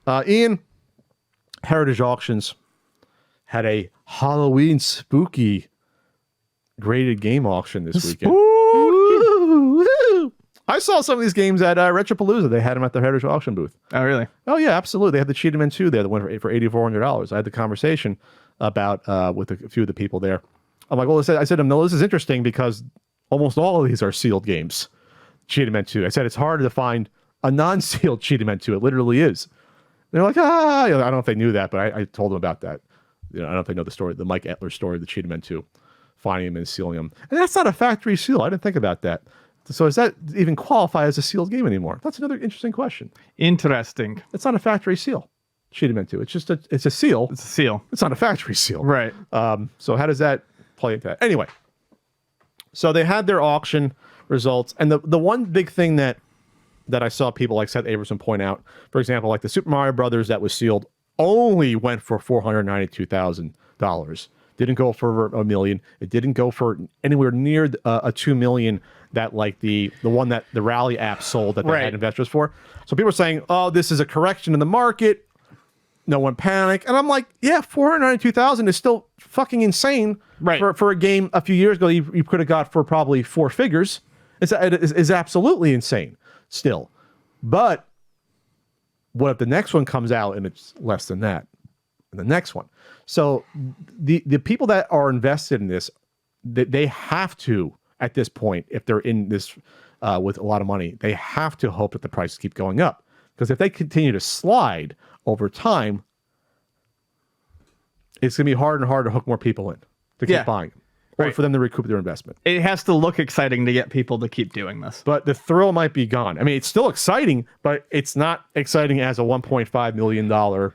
Ian, Heritage Auctions had a Halloween spooky graded game auction this weekend. Woo-hoo. I saw some of these games at Retropalooza. They had them at the Heritage Auction booth. Oh, really? Oh, yeah, absolutely. They had the Cheetah Men 2 there that went for $8,400. I had the conversation about with a few of the people there. I'm like, well, I said to them, no, this is interesting because almost all of these are sealed games. Cheetah Men 2. I said it's hard to find a non-sealed Cheetah Men 2. It literally is. They're like, I don't know if they knew that, but I told them about that. I don't know if they know the story, the Mike Etler story of the Cheetah Men 2, finding them and sealing them. And that's not a factory seal. I didn't think about that. So does that even qualify as a sealed game anymore? That's another interesting question. Interesting. It's not a factory seal. Cheetah Men 2. It's just it's a seal. It's a seal. It's not a factory seal. Right. So how does that play into that? Anyway, so they had their auction results, and the one big thing that I saw people like Seth Averson point out, for example, like the Super Mario Brothers that was sealed only went for $492,000. Didn't go for $1 million. It didn't go for anywhere near a $2 million that like the one that the Rally app sold that they had investors for. So people are saying, oh, this is a correction in the market. No one panic. And I'm like, yeah, $492,000 is still fucking insane for a game a few years ago you could have got for probably four figures. It is absolutely insane still. But what if the next one comes out and it's less than that? And the next one. So the people that are invested in this, they have to, at this point, if they're in this with a lot of money, they have to hope that the prices keep going up. Because if they continue to slide over time, it's going to be harder and harder to hook more people in to keep buying them. Or for them to recoup their investment. It has to look exciting to get people to keep doing this. But the thrill might be gone. I mean, it's still exciting, but it's not exciting as a $1.5 million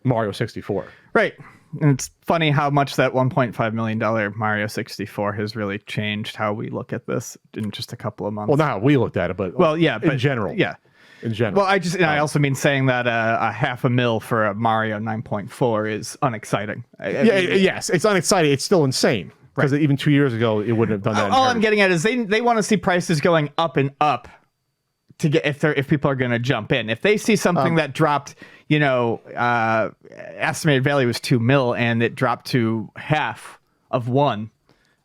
Mario 64. Right. And it's funny how much that $1.5 million Mario 64 has really changed how we look at this in just a couple of months. Well, not how we looked at it, but in general. Yeah. In general. Well, I also mean saying that a $500,000 for a Mario 9.4 is unexciting. Yes, it's unexciting. It's still insane. Because even 2 years ago, it wouldn't have done that. All I'm getting at is they want to see prices going up and up to get if people are going to jump in. If they see something that dropped, estimated value was $2 million and it dropped to half of one,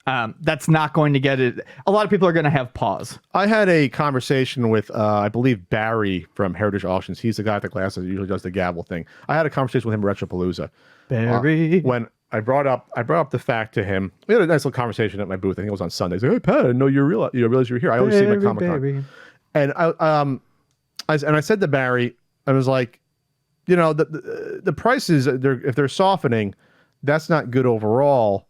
that's not going to get it. A lot of people are going to have pause. I had a conversation with, I believe, Barry from Heritage Auctions. He's the guy at the glasses that usually does the gavel thing. I had a conversation with him at Retropalooza. Barry. When I brought up the fact to him. We had a nice little conversation at my booth. I think it was on Sunday. He's like, "Hey, Pat, I didn't know you realize you're here. I always see you at Comic-Con." And I said to Barry, I was like, the prices, if they're softening, that's not good overall.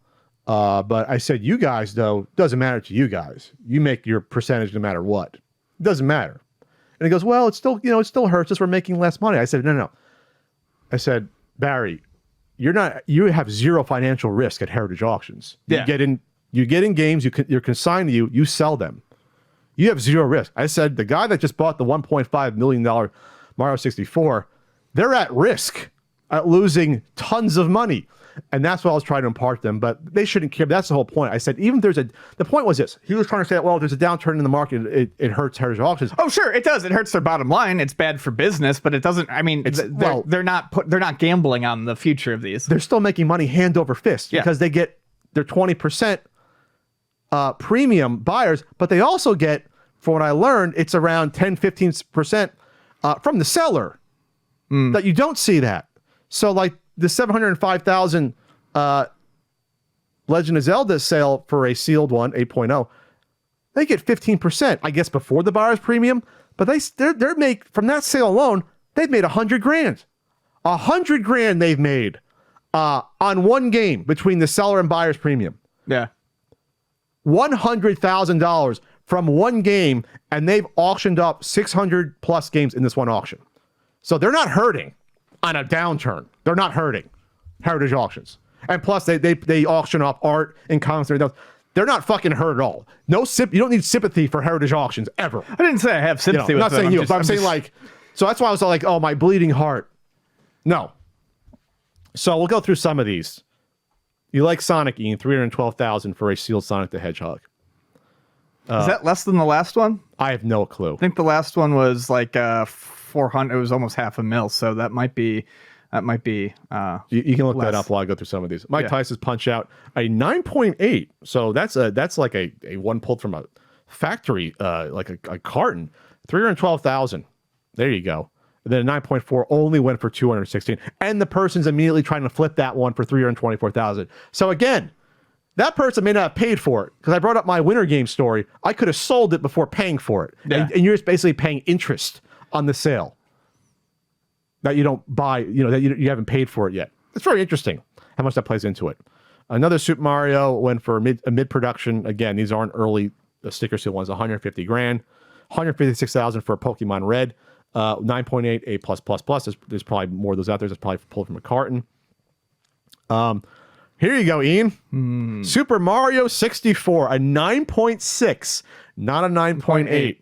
But I said, you guys, though, doesn't matter to you guys. You make your percentage no matter what. It doesn't matter. And he goes, well, it still hurts us. We're making less money. I said, no. I said, Barry, you have zero financial risk at Heritage Auctions. You get in games, you're consigned to you sell them. You have zero risk. I said, the guy that just bought the $1.5 million Mario 64, they're at risk at losing tons of money. And that's what I was trying to impart to them, but they shouldn't care. That's the whole point. I said, the point was this. He was trying to say, well, if there's a downturn in the market, it hurts Heritage Auctions. Oh, sure, it does. It hurts their bottom line. It's bad for business, but it doesn't, they're not gambling on the future of these. They're still making money hand over fist because they get their 20% premium buyers, but they also get, from what I learned, it's around 10-15% from the seller. That you don't see that. So like the 705,000 Legend of Zelda sale for a sealed one, 8.0, they get 15%, I guess, before the buyer's premium, but they're make from that sale alone, they've made $100,000. $100,000 they've made on one game between the seller and buyer's premium. Yeah. $100,000 from one game, and they've auctioned up 600 plus games in this one auction. So they're not hurting on a downturn. They're not hurting. Heritage Auctions. And plus, they auction off art and comics and everything else. They're not fucking hurt at all. You don't need sympathy for Heritage Auctions, ever. I didn't say I have sympathy with them. I'm not saying you, but I'm saying like, so that's why I was like, oh, my bleeding heart. No. So we'll go through some of these. You like Sonic, Ian, $312,000 for a sealed Sonic the Hedgehog. Is that less than the last one? I have no clue. I think the last one was like 400. It was almost $500,000. So that might be. You can look less. that up while I go through some of these. Mike Tyson's punch out a 9.8. So that's like a one pulled from a factory, like a carton. 312,000. There you go. And then a 9.4 only went for 216, and the person's immediately trying to flip that one for 324,000. So again, that person may not have paid for it because I brought up my Winter Game story. I could have sold it before paying for it, and you're just basically paying interest on the sale that you don't buy. That you haven't paid for it yet. It's very interesting how much that plays into it. Another Super Mario went for a mid production. Again, these aren't early sticker seal ones. 150 grand, 156,000 for a Pokemon Red. 9.8 A+++. There's probably more of those out there. That's probably pulled from a carton. Here you go, Ian. Super Mario 64, a 9.6, not a 9.8.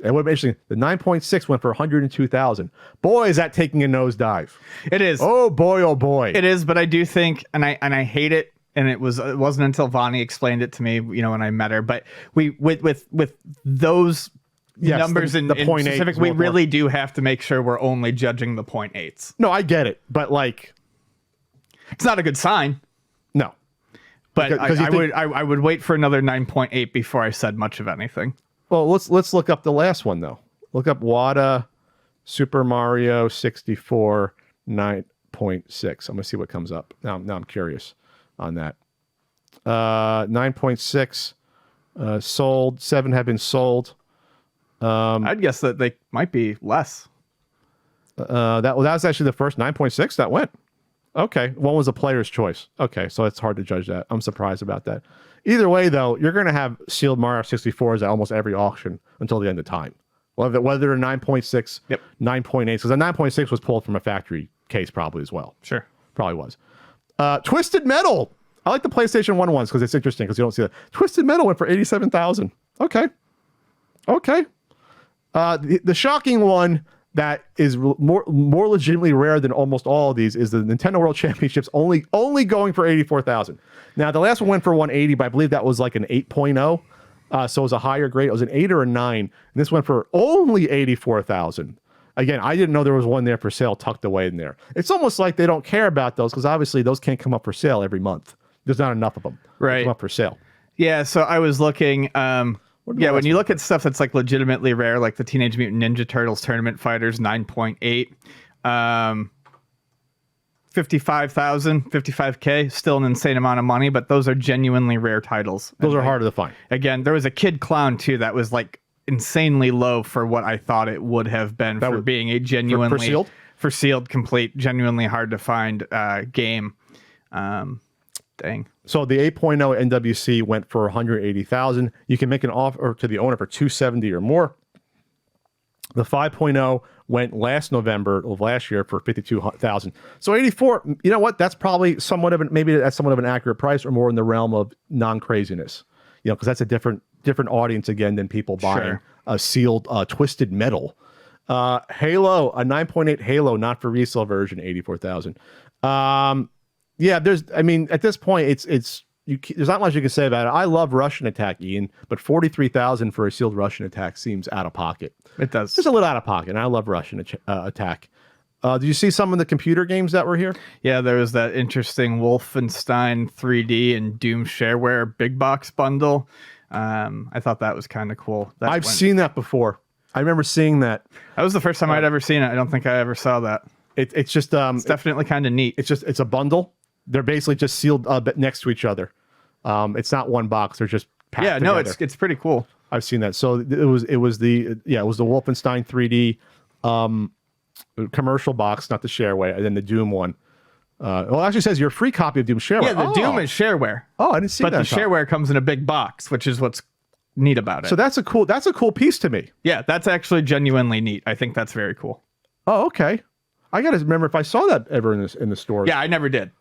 And what basically the 9.6 went for 102,000. Boy, is that taking a nosedive. It is. Oh boy. It is, but I do think, and I hate it. And it wasn't until Vonnie explained it to me, when I met her. But we with those numbers in 0.8 specific, we really do have to make sure we're only judging the 0.8s. No, I get it, but like, it's not a good sign. No, but I would wait for another 9.8 before I said much of anything. Well, let's look up the last one though. Look up WADA Super Mario 64 9.6. I'm gonna see what comes up. Now I'm curious on that. 9.6 sold. 7 have been sold. I'd guess that they might be less. That was actually the first 9.6 that went. Okay, one was a player's choice. Okay, so it's hard to judge that. I'm surprised about that. Either way, though, you're going to have sealed Mario 64s at almost every auction until the end of time. Whether they're 9.6, 9.8, because the 9.6 was pulled from a factory case probably as well. Sure. Probably was. Twisted Metal. I like the PlayStation 1 ones because it's interesting because you don't see that. Twisted Metal went for 87,000. Okay. The shocking one that is more legitimately rare than almost all of these is the Nintendo World Championships only going for 84,000. Now the last one went for 180, but I believe that was like an 8.0. So it was a higher grade. It was an 8 or a 9. And this went for only 84,000. Again, I didn't know there was one there for sale tucked away in there. It's almost like they don't care about those because obviously those can't come up for sale every month. There's not enough of them to come up for sale. Yeah, so I was looking... when you look at stuff that's like legitimately rare, like the Teenage Mutant Ninja Turtles Tournament Fighters 9.8, 55,000, 55K, still an insane amount of money, but those are genuinely rare titles. Those are harder to find. Again, there was a Kid Clown too that was like insanely low for what I thought it would have been for being a genuinely for sealed complete, genuinely hard to find game. Dang. So the 8.0 NWC went for 180,000. You can make an offer to the owner for 270 or more. The 5.0 went last November of last year for 52,000. So 84. You know what? That's probably somewhat of an accurate price, or more in the realm of non-craziness. Because that's a different audience again than people buying a sealed Twisted Metal. Halo, a 9.8 Halo, not for resale version, 84,000. Yeah, at this point, there's not much you can say about it. I love Russian Attack, Ian, but 43,000 for a sealed Russian Attack seems out of pocket. It does. It's a little out of pocket, and I love Russian Attack. Did you see some of the computer games that were here? Yeah, there was that interesting Wolfenstein 3D and Doom shareware big box bundle. I thought that was kind of cool. I've seen that before. I remember seeing that. That was the first time I'd ever seen it. I don't think I ever saw that. It's just it's definitely kind of neat. It's a bundle. They're basically just sealed next to each other. It's not one box. They're just packed together. It's pretty cool. I've seen that. So it was the Wolfenstein 3D commercial box, not the shareware, and then the Doom one. Well, it actually says your free copy of Doom shareware. Yeah, the Doom is shareware. Oh, I didn't see that. But the shareware comes in a big box, which is what's neat about it. So that's a cool piece to me. Yeah, that's actually genuinely neat. I think that's very cool. Oh, okay. I gotta remember if I saw that ever in the store. Yeah, I never did.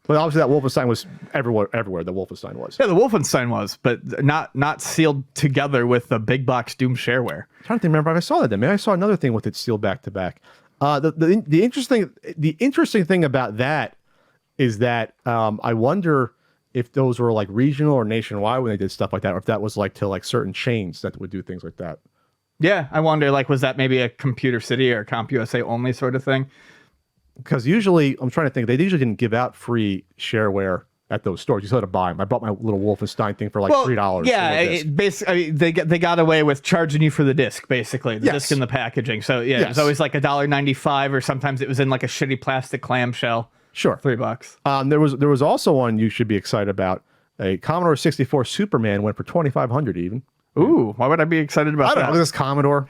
But obviously that Wolfenstein was everywhere the Wolfenstein was. Yeah, the Wolfenstein was, but not sealed together with the big box Doom shareware. I'm trying to remember if I saw that then. Maybe I saw another thing with it sealed back to back. The interesting thing about that is that I wonder if those were like regional or nationwide when they did stuff like that, or if that was like to like certain chains that would do things like that. Yeah, I wonder, like, was that maybe a Computer City or CompUSA only sort of thing? Because usually, I'm trying to think, they usually didn't give out free shareware at those stores. You still had to buy them. I bought my little Wolfenstein thing for like $3. Yeah, basically, they got away with charging you for the disc, basically, the disc and the packaging. So yeah, it was always like $1.95, or sometimes it was in like a shitty plastic clamshell. Sure, $3. There was also one you should be excited about. A Commodore 64 Superman went for $2,500 even. Ooh, why would I be excited about that? I don't know, this Commodore.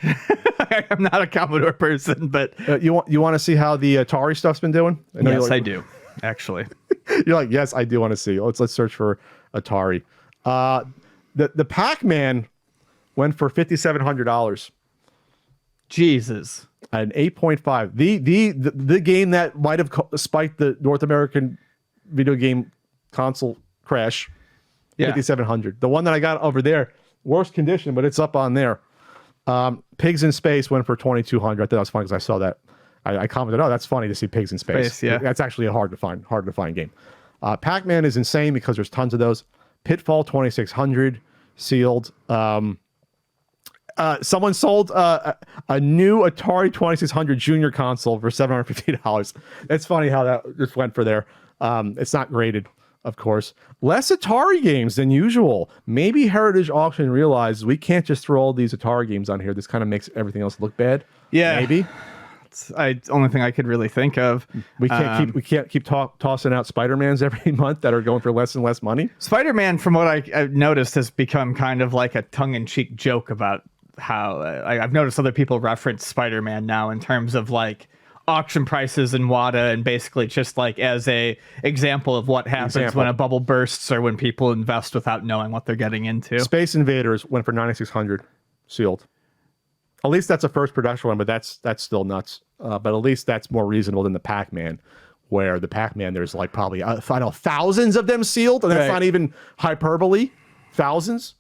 I'm not a Commodore person, but you want to see how the Atari stuff's been doing? Yes, I do. Actually, you're like, yes, I do want to see. Let's search for Atari. The Pac-Man went for $5,700. Jesus, an 8.5. The game that might have spiked the North American video game console crash. Yeah, $5,700. The one that I got over there, worse condition, but it's up on there. Pigs in Space went for $2,200. I thought that was funny because I saw that. I commented, "Oh, that's funny to see Pigs in Space." Yeah, that's actually a hard to find game. Pac-Man is insane because there's tons of those. Pitfall 2,600 sealed. Someone sold a new Atari 2600 Junior console for $750. It's funny how that just went for there. It's not graded, of course. Less Atari games than usual. Maybe Heritage Auction realized we can't just throw all these Atari games on here. This kind of makes everything else look bad. Yeah, maybe. It's the only thing I could really think of. We can't keep tossing out Spider-Mans every month that are going for less and less money. Spider-Man, from what I've noticed, has become kind of like a tongue-in-cheek joke about how I've noticed other people reference Spider-Man now in terms of like auction prices and WADA, and basically just like as a example of what happens when a bubble bursts or when people invest without knowing what they're getting into. Space Invaders went for $9,600 sealed. At least that's a first production one, but that's still nuts. But at least that's more reasonable than the Pac-Man, where the Pac-Man there's like probably thousands of them sealed, and that's not even hyperbole. Thousands.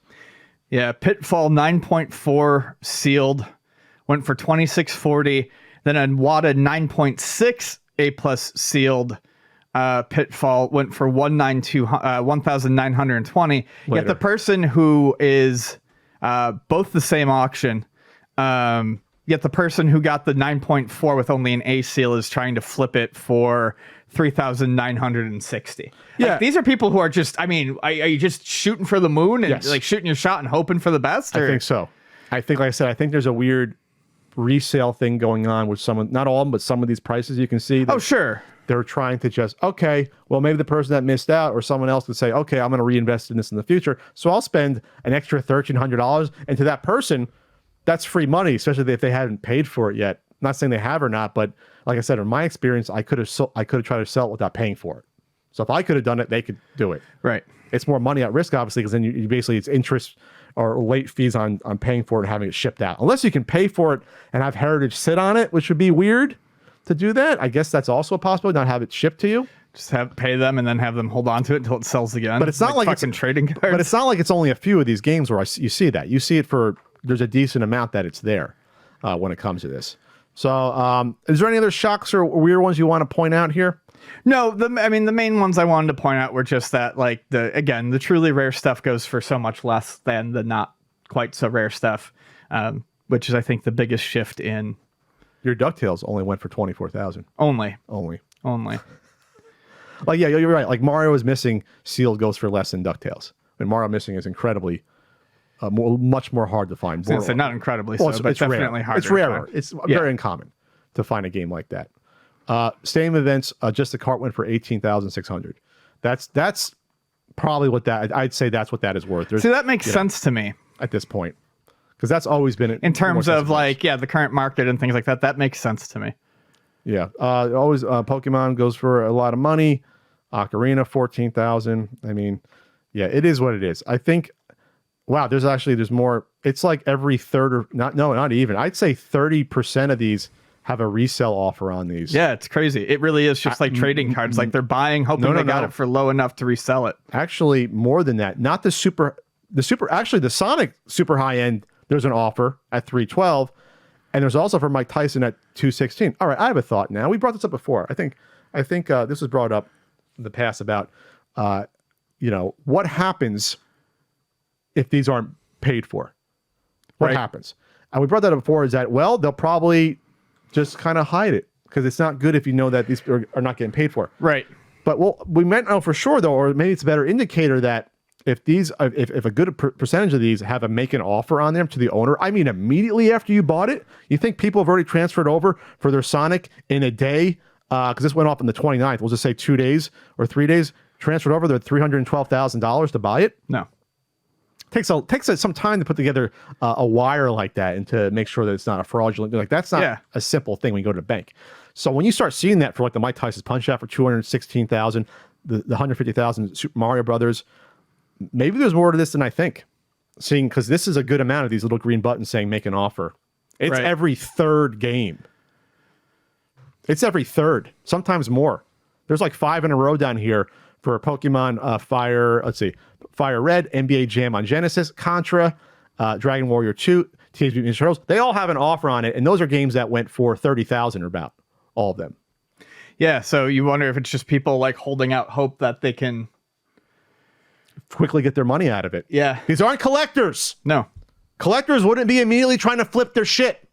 Yeah, Pitfall 9.4 sealed went for $2,640. Then a WADA 9.6 A+ sealed Pitfall went for $1,920. Yet the person who is both the same auction, yet the person who got the 9.4 with only an A seal is trying to flip it for $3,960. Yeah, like, these are people who are just. I mean, are you just shooting for the moon and like shooting your shot and hoping for the best? Or? I think so. I think, like I said, I think there's a weird resale thing going on with some, not all of them, but some of these prices you can see. Oh, sure. They're trying to just, okay, well, maybe the person that missed out or someone else would say, okay, I'm going to reinvest in this in the future. So I'll spend an extra $1,300. And to that person, that's free money, especially if they haven't paid for it yet. I'm not saying they have or not, but like I said, in my experience, I could have tried to sell it without paying for it. So if I could have done it, they could do it. Right. It's more money at risk, obviously, because then you basically, it's interest or late fees on paying for it and having it shipped out. Unless you can pay for it and have Heritage sit on it, which would be weird to do that. I guess that's also a possibility, not have it shipped to you. Just pay them and then have them hold on to it until it sells again. But it's not like fucking trading cards. But it's not like it's only a few of these games where you see that. You see it for, there's a decent amount that it's there when it comes to this. So is there any other shocks or weird ones you want to point out here? No, the main ones I wanted to point out were just that, like, the truly rare stuff goes for so much less than the not quite so rare stuff, which is, I think, the biggest shift in. Your DuckTales only went for $24,000. Only. Like, yeah, you're right. Like, Mario is Missing sealed goes for less than DuckTales. And Mario Missing is incredibly, much more hard to find. So not incredibly so, but it's definitely harder. It's rarer. It's very uncommon to find a game like that. Stadium Events, just the cart went for $18,600. That's probably what I'd say that's what that is worth. So that makes sense to me at this point, because that's always been in terms of like the current market and things like that. That makes sense to me. Yeah, always Pokemon goes for a lot of money. Ocarina $14,000. I mean, yeah, it is what it is. I think. Wow, there's more. It's like every third or not even. I'd say 30% of these have a resale offer on these. Yeah, it's crazy. It really is just like trading cards. Like they're buying, hoping they got it for low enough to resell it. Actually, more than that. Not the super. Actually, the Sonic super high end. There's an offer at $312, and there's also for Mike Tyson at $216. All right, I have a thought now. We brought this up before. I think this was brought up in the past about what happens if these aren't paid for. What happens? and we brought that up before, is that, well, they'll probably just kind of hide it because it's not good if you know that these are not getting paid for. Right. But we might know for sure, though, or maybe it's a better indicator that if a good percentage of these have a make an offer on them to the owner, I mean, immediately after you bought it, you think people have already transferred over for their Sonic in a day? Because this went off on the 29th. We'll just say 2 days or 3 days, transferred over their $312,000 to buy it? No. Takes some time to put together a wire like that and to make sure that it's not a fraudulent. Like, that's not a simple thing when you go to the bank. So when you start seeing that for like the Mike Tyson's Punch Out for $216,000, the $150,000 Super Mario Brothers, maybe there's more to this than I think. Seeing, because this is a good amount of these little green buttons saying make an offer. It's every third game. It's every third, sometimes more. There's like 5 in a row down here for Pokemon Fire. Let's see, Fire Red, NBA Jam on Genesis, Contra, Dragon Warrior 2, Teenage Mutant Ninja Turtles. They all have an offer on it, and those are games that went for $30,000 or about. All of them. Yeah, so you wonder if it's just people like holding out hope that they can quickly get their money out of it. Yeah. These aren't collectors. No. Collectors wouldn't be immediately trying to flip their shit.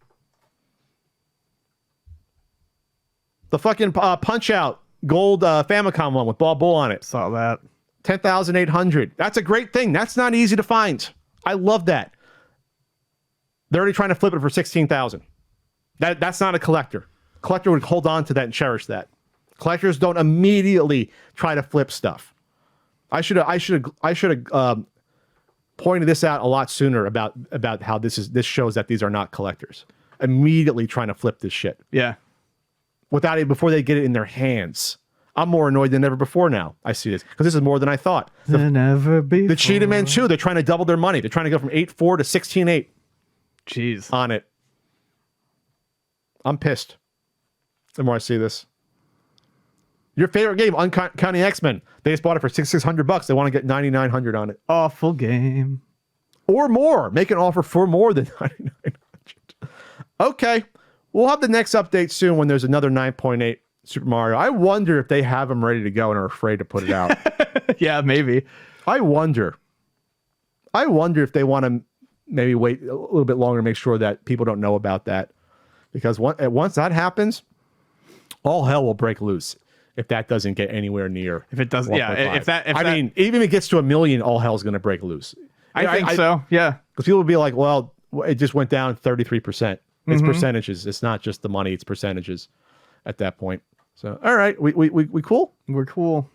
The fucking Punch Out gold Famicom one with Bob Bull on it. Saw that. 10,800. That's a great thing. That's not easy to find. I love that. They're already trying to flip it for 16,000. That's not a collector. Collector would hold on to that and cherish that. Collectors don't immediately try to flip stuff. I should have pointed this out a lot sooner about how this shows that these are not collectors. Immediately trying to flip this shit. Yeah. Without it, before they get it in their hands. I'm more annoyed than ever before now. I see this because this is more than I thought. Than ever before. The Cheetah Man 2, they're trying to double their money. They're trying to go from 8.4 to 16.8. Jeez. On it. I'm pissed. The more I see this. Your favorite game, Uncanny X-Men. They just bought it for $600. They want to get $9,900 on it. Awful game. Or more. Make an offer for more than $9,900. Okay. We'll have the next update soon when there's another 9.8 Super Mario. I wonder if they have them ready to go and are afraid to put it out. Yeah, maybe. I wonder if they want to maybe wait a little bit longer to make sure that people don't know about that. Because once that happens, all hell will break loose if that doesn't get anywhere near. If it doesn't, yeah. I mean, even if it gets to 1 million, all hell's going to break loose. I think so, yeah. Because people will be like, well, it just went down 33%. It's percentages. It's not just the money. It's percentages at that point. So, all right. We cool? We're cool.